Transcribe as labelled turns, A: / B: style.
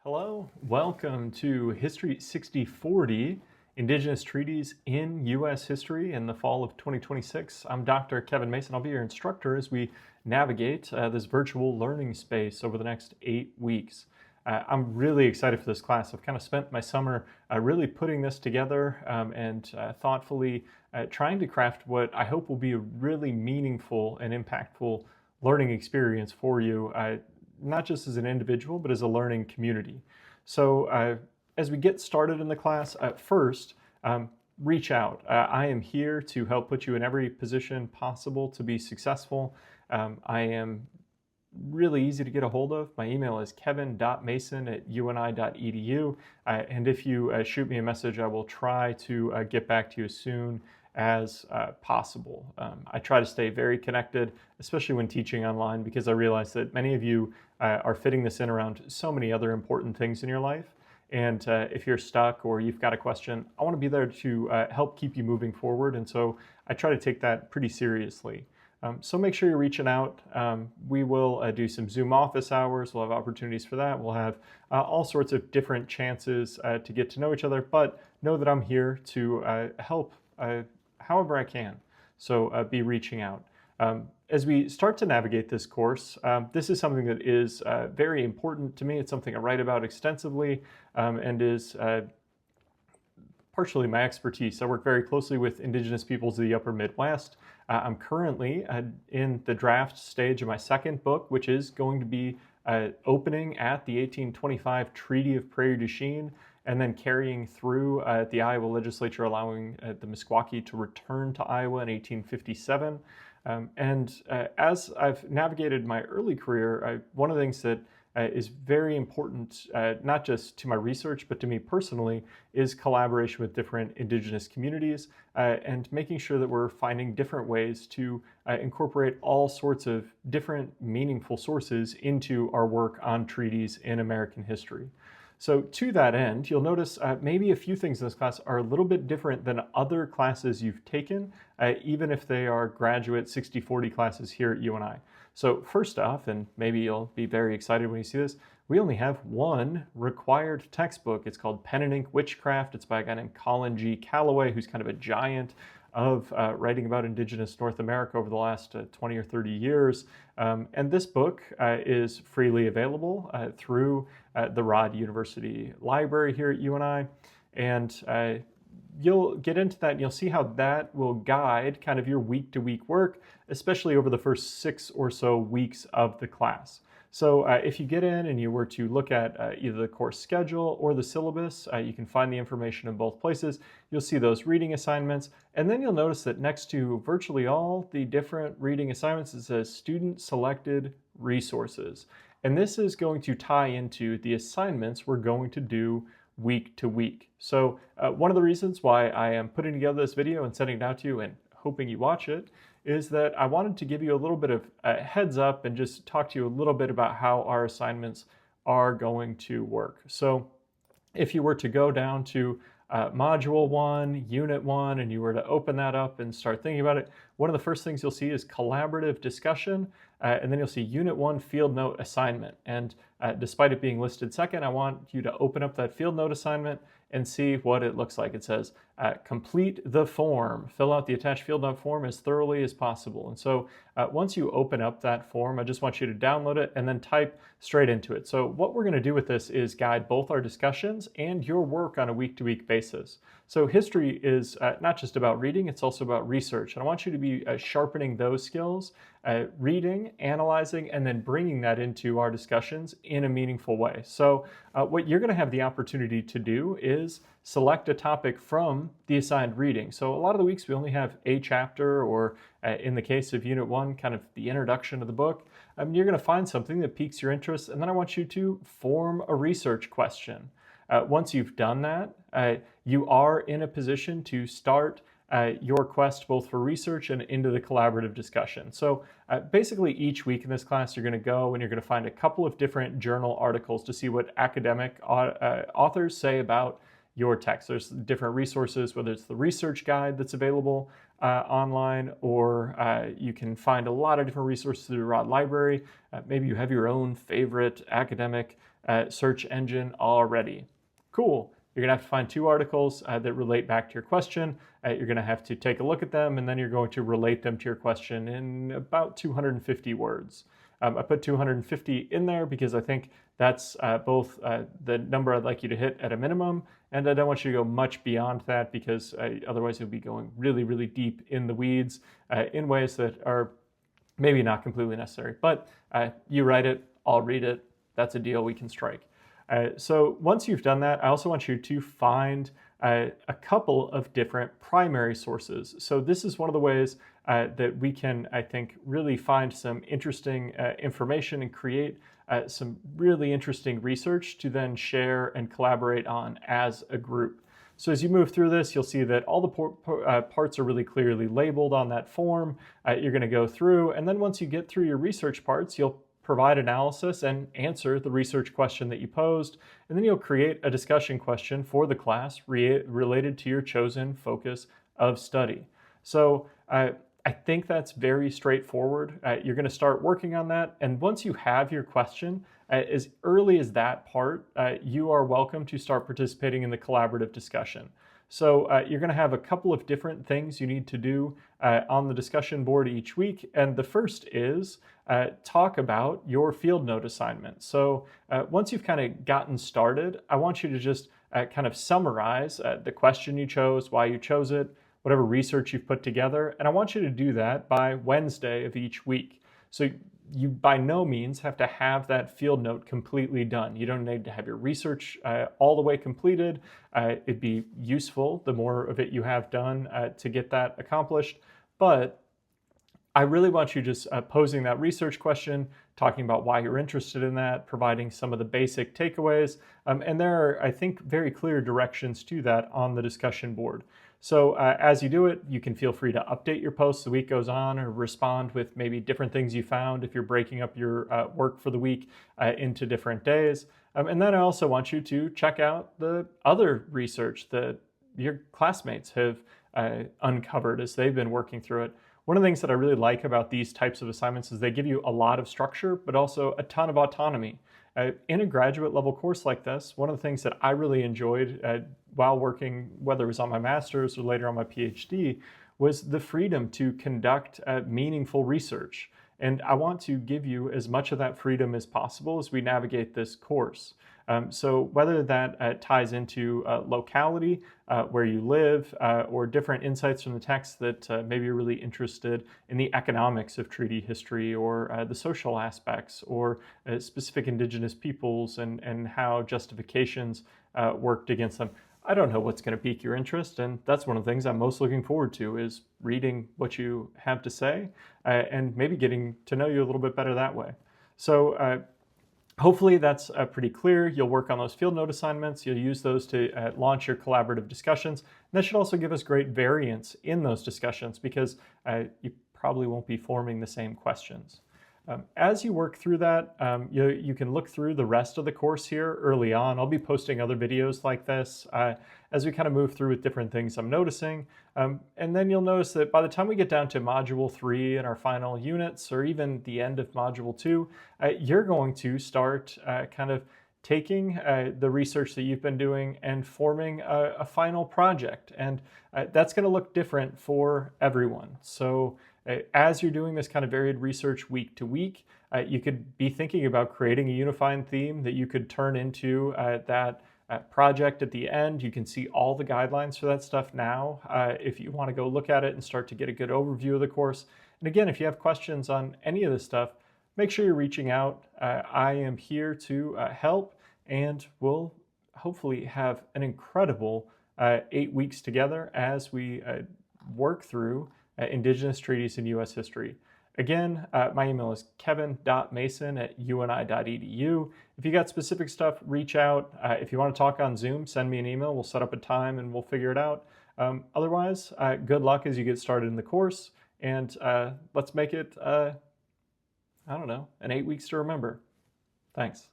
A: Hello, welcome to History 6040, Indigenous Treaties in U.S. History in the fall of 2026. I'm Dr. Kevin Mason. I'll be your instructor as we navigate this virtual learning space over the next 8 weeks. I'm really excited for this class. I've kind of spent my summer really putting this together and thoughtfully trying to craft what I hope will be a really meaningful and impactful learning experience for you. Not just as an individual, but as a learning community. So as we get started in the class, first, reach out. I am here to help put you in every position possible to be successful. I am really easy to get a hold of. My email is kevin.mason@uni.edu. And if you shoot me a message, I will try to get back to you as soon as possible. I try to stay very connected, especially when teaching online, because I realize that many of you are fitting this in around so many other important things in your life. And if you're stuck or you've got a question, I want to be there to help keep you moving forward. And so I try to take that pretty seriously. So make sure you're reaching out. We will do some Zoom office hours. We'll have opportunities for that. We'll have all sorts of different chances to get to know each other, but know that I'm here to help however I can. So be reaching out. As we start to navigate this course, this is something that is very important to me. It's something I write about extensively and is partially my expertise. I work very closely with Indigenous peoples of the Upper Midwest. I'm currently in the draft stage of my second book, which is going to be opening at the 1825 Treaty of Prairie du Chien, and then carrying through the Iowa legislature, allowing the Meskwaki to return to Iowa in 1857. As I've navigated my early career, one of the things that is very important, not just to my research, but to me personally, is collaboration with different Indigenous communities and making sure that we're finding different ways to incorporate all sorts of different meaningful sources into our work on treaties in American history. So to that end, you'll notice maybe a few things in this class are a little bit different than other classes you've taken, even if they are graduate 6040 classes here at UNI. So first off, and maybe you'll be very excited when you see this, we only have one required textbook. It's called Pen and Ink Witchcraft. It's by a guy named Colin G. Calloway, who's kind of a giant of writing about Indigenous North America over the last 20 or 30 years. And this book is freely available through the Rod University Library here at UNI. And you'll get into that and you'll see how that will guide kind of your week-to-week work, especially over the first 6 or so weeks of the class. So if you get in and you were to look at either the course schedule or the syllabus, you can find the information in both places. You'll see those reading assignments, and then you'll notice that next to virtually all the different reading assignments, it says student-selected resources. And this is going to tie into the assignments we're going to do week to week. So one of the reasons why I am putting together this video and sending it out to you and hoping you watch it is that I wanted to give you a little bit of a heads up and just talk to you a little bit about how our assignments are going to work. So if you were to go down to Module 1, Unit 1, and you were to open that up and start thinking about it, one of the first things you'll see is collaborative discussion, and then you'll see Unit 1 field note assignment. And despite it being listed second, I want you to open up that field note assignment and see what it looks like. It says, complete the form. Fill out the attached field note form as thoroughly as possible. And so once you open up that form, I just want you to download it and then type straight into it. So what we're going to do with this is guide both our discussions and your work on a week-to-week basis. So history is not just about reading, it's also about research. And I want you to be sharpening those skills, reading, analyzing, and then bringing that into our discussions in a meaningful way. So what you're going to have the opportunity to do is select a topic from the assigned reading. So a lot of the weeks we only have a chapter, or in the case of Unit 1, kind of the introduction of the book. You're going to find something that piques your interest, and then I want you to form a research question. Once you've done that, you are in a position to start your quest both for research and into the collaborative discussion. So basically each week in this class, you're going to go and you're going to find a couple of different journal articles to see what academic authors say about your text. There's different resources, whether it's the research guide that's available, online, or you can find a lot of different resources through the Rod Library. Maybe you have your own favorite academic search engine already. Cool. You're going to have to find 2 articles that relate back to your question. You're going to have to take a look at them, and then you're going to relate them to your question in about 250 words. I put 250 in there because I think that's both the number I'd like you to hit at a minimum, and I don't want you to go much beyond that because otherwise you'll be going really, really deep in the weeds in ways that are maybe not completely necessary. But you write it, I'll read it. That's a deal we can strike. So once you've done that, I also want you to find a couple of different primary sources. So this is one of the ways that we can, I think, really find some interesting information and create some really interesting research to then share and collaborate on as a group. So as you move through this, you'll see that all the parts are really clearly labeled on that form. You're going to go through, and then once you get through your research parts, you'll provide analysis and answer the research question that you posed, and then you'll create a discussion question for the class related to your chosen focus of study. So I think that's very straightforward. You're going to start working on that, and once you have your question, as early as that part, you are welcome to start participating in the collaborative discussion. So you're going to have a couple of different things you need to do on the discussion board each week. And the first is talk about your field note assignment. So once you've kind of gotten started, I want you to just kind of summarize the question you chose, why you chose it, whatever research you've put together. And I want you to do that by Wednesday of each week. So you by no means have to have that field note completely done. You don't need to have your research all the way completed. It'd be useful, the more of it you have done, to get that accomplished. But I really want you just posing that research question, talking about why you're interested in that, providing some of the basic takeaways. And there are, I think, very clear directions to that on the discussion board. So as you do it, you can feel free to update your posts as the week goes on, or respond with maybe different things you found if you're breaking up your work for the week into different days. And then I also want you to check out the other research that your classmates have uncovered as they've been working through it. One of the things that I really like about these types of assignments is they give you a lot of structure, but also a ton of autonomy. In a graduate level course like this, one of the things that I really enjoyed while working, whether it was on my master's or later on my PhD, was the freedom to conduct meaningful research. And I want to give you as much of that freedom as possible as we navigate this course. So whether that ties into locality, where you live, or different insights from the text that maybe you're really interested in the economics of treaty history, or the social aspects, or specific indigenous peoples and how justifications worked against them. I don't know what's going to pique your interest, and that's one of the things I'm most looking forward to, is reading what you have to say and maybe getting to know you a little bit better that way. So hopefully that's pretty clear. You'll work on those field note assignments. You'll use those to launch your collaborative discussions. And that should also give us great variance in those discussions, because you probably won't be forming the same questions. As you work through that, you can look through the rest of the course here early on. I'll be posting other videos like this as we kind of move through with different things I'm noticing. And then you'll notice that by the time we get down to Module 3 and our final units, or even the end of Module 2, you're going to start kind of taking the research that you've been doing and forming a final project. And that's going to look different for everyone. So as you're doing this kind of varied research week to week, you could be thinking about creating a unifying theme that you could turn into that project at the end. You can see all the guidelines for that stuff now if you want to go look at it and start to get a good overview of the course. And again, if you have questions on any of this stuff, make sure you're reaching out. I am here to help, and we'll hopefully have an incredible 8 weeks together as we work through Indigenous treaties in U.S. history. Again, my email is kevin.mason@uni.edu. If you got specific stuff, reach out. If you want to talk on Zoom, send me an email. We'll set up a time and we'll figure it out. Otherwise, good luck as you get started in the course, and let's make it, I don't know, an 8 weeks to remember. Thanks.